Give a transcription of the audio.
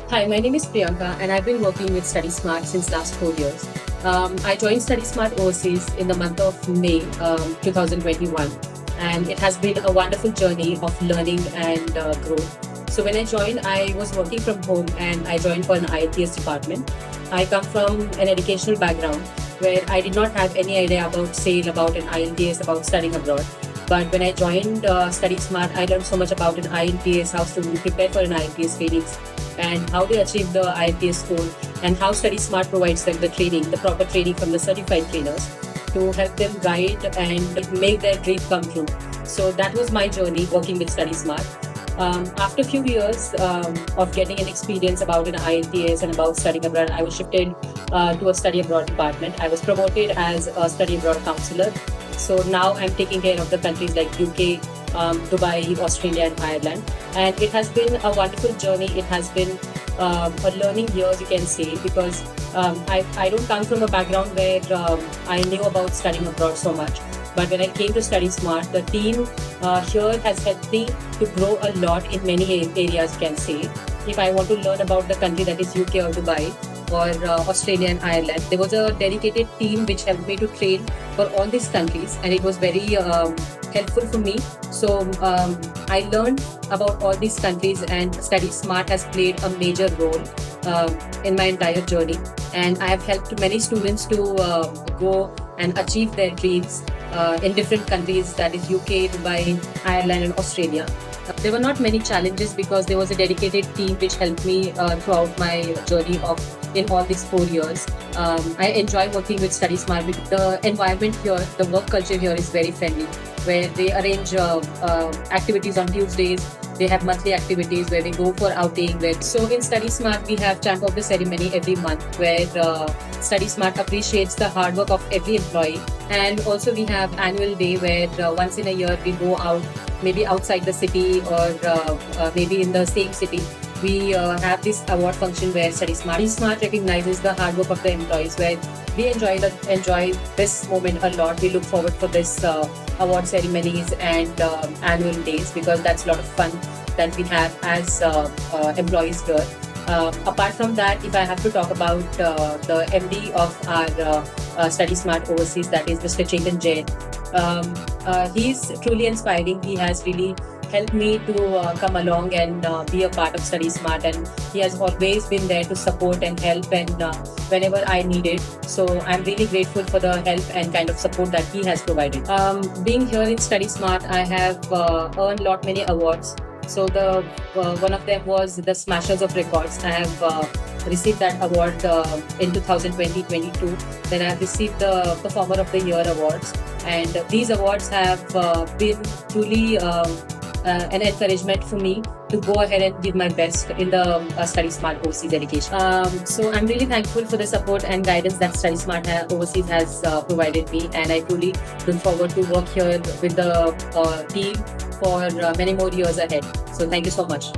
Hi, my name is Priyanka, and I've been working with Study Smart since last 4 years. I joined Study Smart overseas in the month of May 2021, and it has been a wonderful journey of learning and growth. So when I joined, I was working from home, and I joined for an IELTS department. I come from an educational background where I did not have any idea about SAIL, about an IELTS, about studying abroad. But when I joined Study Smart, I learned so much about an IELTS, how to prepare for an IELTS trainings, and how they achieve the IELTS score, and how Study Smart provides them the training, the proper training from the certified trainers to help them guide and make their dream come true. So that was my journey working with Study Smart. After a few years of getting an experience about an IELTS and about studying abroad, I was shifted to a study abroad department. I was promoted as a study abroad counselor. So now I'm taking care of the countries like UK, Dubai, Australia, and Ireland. And it has been a wonderful journey. It has been a learning years, you can say, because I don't come from a background where I knew about studying abroad so much. But when I came to Study Smart, the team here has helped me to grow a lot in many areas, you can say. If I want to learn about the country that is UK or Dubai or Australia and Ireland, there was a dedicated team which helped me to train for all these countries, and it was very helpful for me. So I learned about all these countries, and Study Smart has played a major role in my entire journey. And I have helped many students to go and achieve their dreams in different countries, that is UK, Dubai, Ireland, and Australia. There were not many challenges because there was a dedicated team which helped me throughout my journey of in all these 4 years. I enjoy working with Study Smart because the environment here, the work culture here is very friendly, where they arrange activities on Tuesdays. They have monthly activities where we go for outing. So in Study Smart, we have champ of the ceremony every month, where Study Smart appreciates the hard work of every employee. And also we have annual day where once in a year we go out, maybe outside the city or maybe in the same city. We have this award function where Study Smart recognizes the hard work of the employees, where we enjoy this moment a lot. We look forward for this award ceremonies and annual days, because that's a lot of fun that we have as employees here. Apart from that, if I have to talk about the MD of our Study Smart overseas, that is Mr. Chetan Jain. He's truly inspiring. He has really helped me to come along and be a part of Study Smart, and he has always been there to support and help, and whenever I needed. So I'm really grateful for the help and kind of support that he has provided. Being here in Study Smart, I have earned many awards. So the one of them was the Smashers of Records. I have received that award in 2020-22. Then I have received the Performer of the Year awards, and these awards have been truly an encouragement for me to go ahead and give my best in the Study Smart Overseas education. So I'm really thankful for the support and guidance that Study Smart Overseas has provided me, and I truly look forward to work here with the team for many more years ahead. So thank you so much.